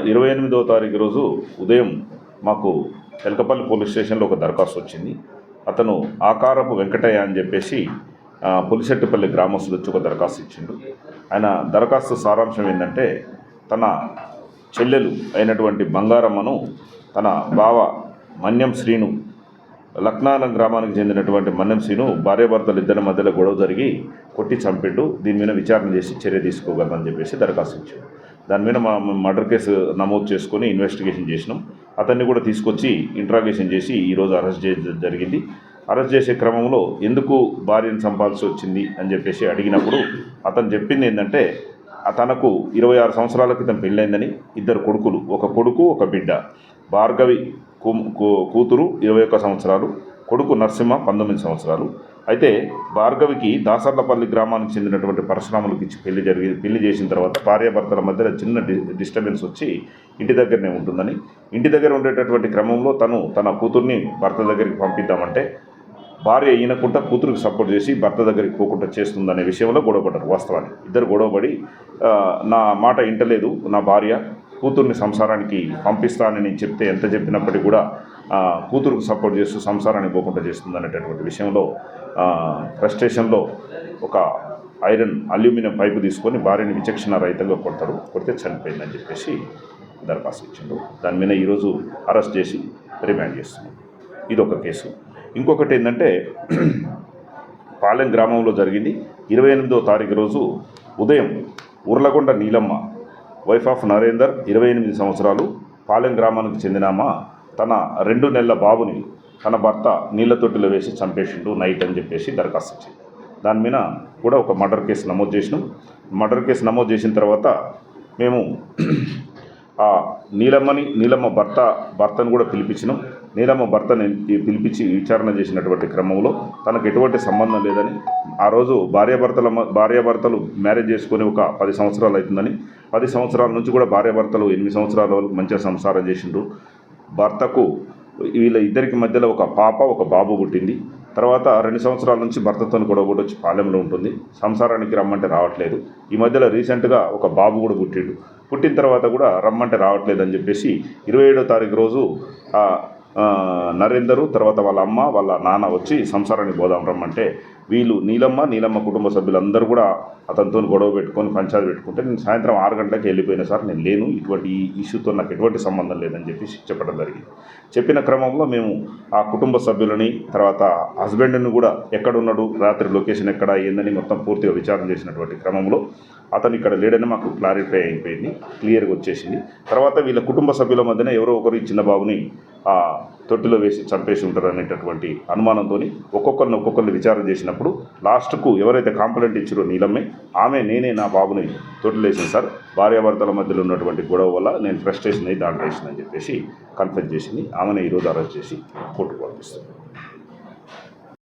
28వ తారీఖు రోజు ఉదయం మాకు తెలకపల్లి పోలీస్ స్టేషన్లో ఒక దరఖాస్తు వచ్చింది. అతను ఆకారపు వెంకటయ్య అని చెప్పేసి పులిశెట్టిపల్లి గ్రామస్తులు వచ్చి ఒక దరఖాస్తు ఇచ్చిండు. ఆయన దరఖాస్తు సారాంశం ఏంటంటే, తన చెల్లెలు అయినటువంటి బంగారమ్మను తన బావ మన్యం శ్రీను, లక్నానం గ్రామానికి చెందినటువంటి మన్యం శ్రీను భార్యాభర్తలు ఇద్దరి మధ్యలో గొడవ జరిగి కొట్టి చంపిండు. దీని మీద విచారణ చేసి చర్య తీసుకోగలరని చెప్పేసి దరఖాస్తు ఇచ్చాడు. దాని మీద మర్డర్ కేసు నమోదు చేసుకొని ఇన్వెస్టిగేషన్ చేసినాం. అతన్ని కూడా తీసుకొచ్చి ఇంట్రాగేషన్ చేసి ఈరోజు అరెస్ట్ జరిగింది. అరెస్ట్ చేసే క్రమంలో ఎందుకు భార్యను చంపాల్సి వచ్చింది అని చెప్పేసి అడిగినప్పుడు అతను చెప్పింది ఏంటంటే, తనకు 26 సంవత్సరాల క్రితం పెళ్ళైందని, ఇద్దరు కొడుకులు, ఒక కొడుకు ఒక బిడ్డ. భార్గవి కూతురు 21 సంవత్సరాలు, కొడుకు నరసింహ 19 సంవత్సరాలు. అయితే భార్గవికి దాసర్లపల్లి గ్రామానికి చెందినటువంటి పరశురాములకు ఇచ్చి పెళ్లి చేసిన తర్వాత భార్యాభర్తల మధ్యలో చిన్న డిస్టర్బెన్స్ వచ్చి ఇంటి దగ్గరనే ఉంటుందని, ఇంటి దగ్గర ఉండేటటువంటి క్రమంలో తన కూతుర్ని భర్త దగ్గరికి పంపిద్దామంటే భార్య ఈయనకుండా కూతురికి సపోర్ట్ చేసి భర్త దగ్గరికి పోకుండా చేస్తుందనే విషయంలో గొడవపడ్డారు. వాస్తవాన్ని ఇద్దరు గొడవపడి, నా మాట ఇంటలేదు, నా భార్య కూతుర్ని సంసారానికి పంపిస్తానని నేను చెప్తే ఎంత చెప్పినప్పటికీ కూడా కూతురుకు సపోర్ట్ చేస్తూ సంసారానికి పోకుండా చేస్తుందనేటటువంటి విషయంలో ఫ్రస్ట్రేషన్లో ఒక ఐరన్ అల్యూమినియం పైపు తీసుకొని భార్యని విచక్షణ రహితంగా కొడితే చనిపోయిందని చెప్పేసి దరఖాస్తు ఇచ్చిండు. దాని మీద ఈరోజు అరెస్ట్ చేసి రిమాండ్ చేస్తున్నాం. ఇదొక కేసు. ఇంకొకటి ఏంటంటే, పాలెం గ్రామంలో జరిగింది. 28వ తారీఖు రోజు ఉదయం ఉర్లగొండ నీలమ్మ, వైఫ్ ఆఫ్ నరేందర్, 28 సంవత్సరాలు, పాలెం గ్రామానికి చెందినామ, తన 2 నెలల బాబుని తన భర్త నీళ్ళ తొట్టిలో వేసి చంపేసిండు నైట్ అని చెప్పేసి దరఖాస్తు ఇచ్చింది. దాని మీద కూడా ఒక మర్డర్ కేసు నమోదు చేసినాం. మర్డర్ కేసు నమోదు చేసిన తర్వాత మేము ఆ నీలమ్మ భర్తను కూడా పిలిపించినాం. నీలమ్మ భర్తని పిలిపించి విచారణ చేసినటువంటి క్రమంలో తనకు ఎటువంటి సంబంధం లేదని, ఆ రోజు భార్యాభర్తలు మ్యారేజ్ చేసుకొని ఒక 10 సంవత్సరాలు అవుతుందని, 10 సంవత్సరాల నుంచి కూడా భార్యాభర్తలు 8 సంవత్సరాల వరకు మంచిగా సంసారం చేసిండ్రు. భర్తకు వీళ్ళ ఇద్దరికి మధ్యలో ఒక పాప ఒక బాబు పుట్టింది. తర్వాత 2 సంవత్సరాల నుంచి భర్తతో కూడా వచ్చి పాలెంలో ఉంటుంది. సంసారానికి రమ్మంటే రావట్లేదు. ఈ మధ్యలో రీసెంట్గా ఒక బాబు కూడా పుట్టిన తర్వాత కూడా రమ్మంటే రావట్లేదు అని చెప్పేసి 27వ తారీఖు రోజు నరేందరు తర్వాత వాళ్ళ అమ్మ వాళ్ళ నాన్న వచ్చి సంసారానికి పోదాం రమ్మంటే, వీళ్ళు నీలమ్మ కుటుంబ సభ్యులందరూ కూడా అతనితో గొడవ పెట్టుకొని పంచాయతీ పెట్టుకుంటే, నేను సాయంత్రం 6 గంటలకు వెళ్ళిపోయినా సార్, నేను లేను, ఇటువంటి ఇష్యూతో నాకు ఎటువంటి సంబంధం లేదని చెప్పి చెప్పడం జరిగింది. చెప్పిన క్రమంలో మేము ఆ కుటుంబ సభ్యులని తర్వాత హస్బెండ్ని కూడా ఎక్కడున్నాడు, రాత్రి లొకేషన్ ఎక్కడ ఏందని మొత్తం పూర్తిగా విచారణ చేసినటువంటి క్రమంలో అతను ఇక్కడ లేడని మాకు క్లారిఫై అయిపోయింది, క్లియర్గా వచ్చేసింది. తర్వాత వీళ్ళ కుటుంబ సభ్యుల మధ్యన ఎవరో ఒకరు చిన్న బాబుని తొట్టిలో వేసి చంపేసి ఉంటారు అనేటటువంటి అనుమానంతో ఒక్కొక్కరిని విచారణ చేసినప్పుడు లాస్ట్కు ఎవరైతే కాంప్లైంట్ ఇచ్చారో నీలమ్మే, నేనే నా బాబుని తొట్టిలో వేసాను సార్, భార్యాభర్తల మధ్యలో ఉన్నటువంటి గొడవ వల్ల నేను ఫ్రస్ట్రేషన్ అయ్యి దాంట్లో వేసిన అని చెప్పేసి కన్ఫెస్ చేసింది. ఆమెను ఈరోజు అరెస్ట్ చేసి కోర్టుకు పంపిస్తుంది.